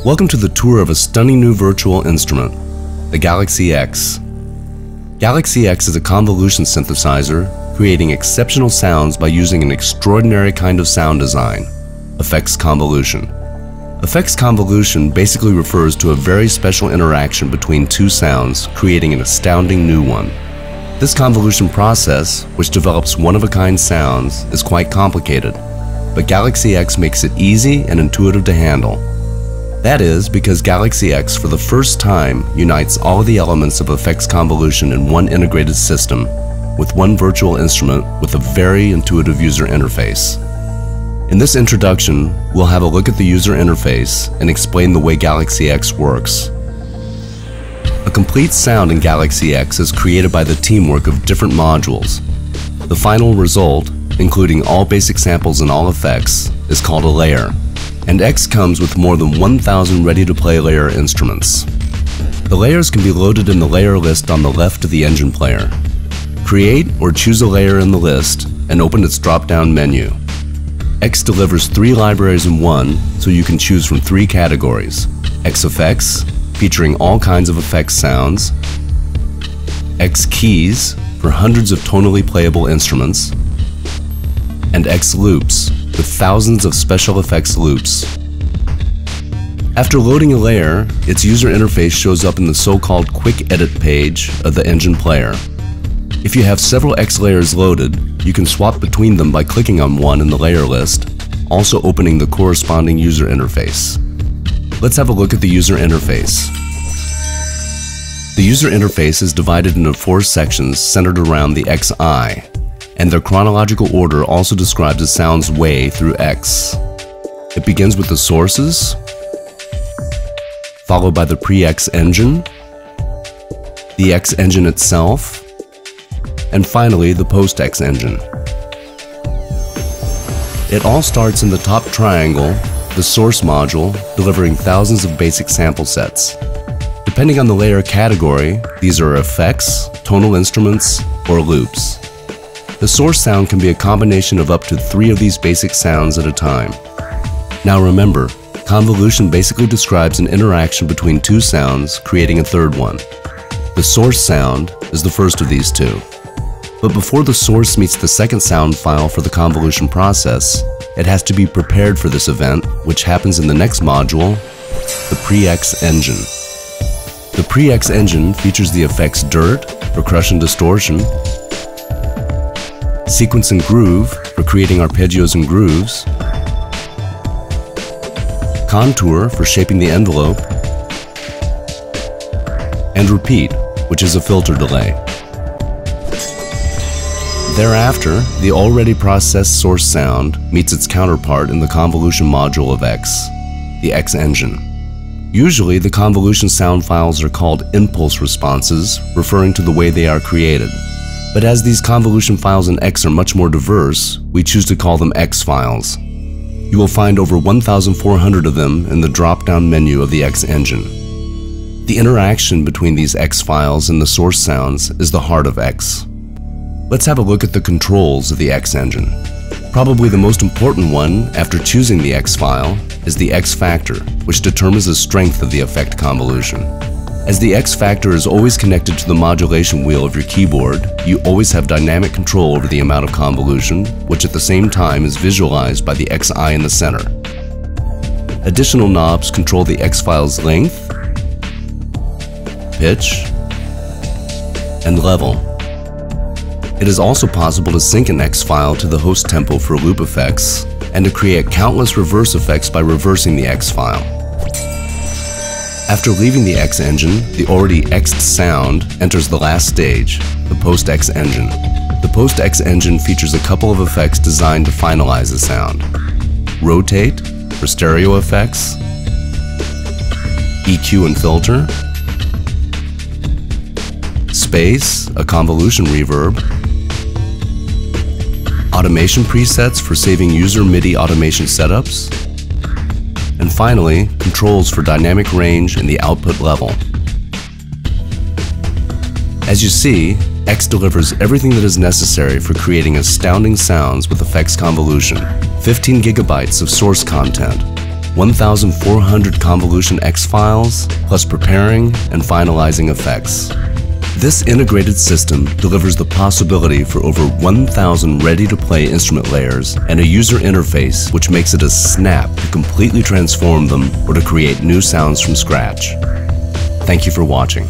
Welcome to the tour of a stunning new virtual instrument, the Galaxy X. Galaxy X is a convolution synthesizer creating exceptional sounds by using an extraordinary kind of sound design, effects convolution. Effects convolution basically refers to a very special interaction between two sounds, creating an astounding new one. This convolution process, which develops one-of-a-kind sounds, is quite complicated, but Galaxy X makes it easy and intuitive to handle. That is because Galaxy X for the first time unites all of the elements of effects convolution in one integrated system with one virtual instrument with a very intuitive user interface. In this introduction, we'll have a look at the user interface and explain the way Galaxy X works. A complete sound in Galaxy X is created by the teamwork of different modules. The final result, including all basic samples and all effects, is called a layer. And X comes with more than 1,000 ready-to-play layer instruments. The layers can be loaded in the layer list on the left of the engine player. Create or choose a layer in the list and open its drop-down menu. X delivers 3 libraries in one, so you can choose from 3 categories: X Effects, featuring all kinds of effects sounds; X Keys, for hundreds of tonally playable instruments; and X Loops, with thousands of special effects loops. After loading a layer, its user interface shows up in the so-called Quick Edit page of the engine player. If you have several X layers loaded, you can swap between them by clicking on one in the layer list, also opening the corresponding user interface. Let's have a look at the user interface. The user interface is divided into 4 sections centered around the XI, and their chronological order also describes a sound's way through X. It begins with the sources, followed by the pre-X engine, the X engine itself, and finally the post-X engine. It all starts in the top triangle, the source module, delivering thousands of basic sample sets. Depending on the layer category, these are effects, tonal instruments, or loops. The source sound can be a combination of up to 3 of these basic sounds at a time. Now remember, convolution basically describes an interaction between 2 sounds, creating a third one. The source sound is the first of these 2. But before the source meets the second sound file for the convolution process, it has to be prepared for this event, which happens in the next module, the pre-X engine. The pre-X engine features the effects Dirt, percussion distortion, Sequence and Groove, for creating arpeggios and grooves, Contour, for shaping the envelope, and Repeat, which is a filter delay. Thereafter, the already processed source sound meets its counterpart in the convolution module of X, the X engine. Usually, the convolution sound files are called impulse responses, referring to the way they are created. But as these convolution files in X are much more diverse, we choose to call them X files. You will find over 1,400 of them in the drop-down menu of the X engine. The interaction between these X files and the source sounds is the heart of X. Let's have a look at the controls of the X engine. Probably the most important one, after choosing the X file, is the X factor, which determines the strength of the effect convolution. As the X factor is always connected to the modulation wheel of your keyboard, you always have dynamic control over the amount of convolution, which at the same time is visualized by the XI in the center. Additional knobs control the X file's length, pitch, and level. It is also possible to sync an X file to the host tempo for loop effects, and to create countless reverse effects by reversing the X file. After leaving the X engine, the already X'd sound enters the last stage, the post-X engine. The post-X engine features a couple of effects designed to finalize the sound. Rotate, for stereo effects, EQ and filter, Space, a convolution reverb, automation presets for saving user MIDI automation setups, and finally, controls for dynamic range and the output level. As you see, X delivers everything that is necessary for creating astounding sounds with effects convolution, 15 gigabytes of source content, 1,400 Convolution X files, plus preparing and finalizing effects. This integrated system delivers the possibility for over 1,000 ready-to-play instrument layers and a user interface which makes it a snap to completely transform them or to create new sounds from scratch. Thank you for watching.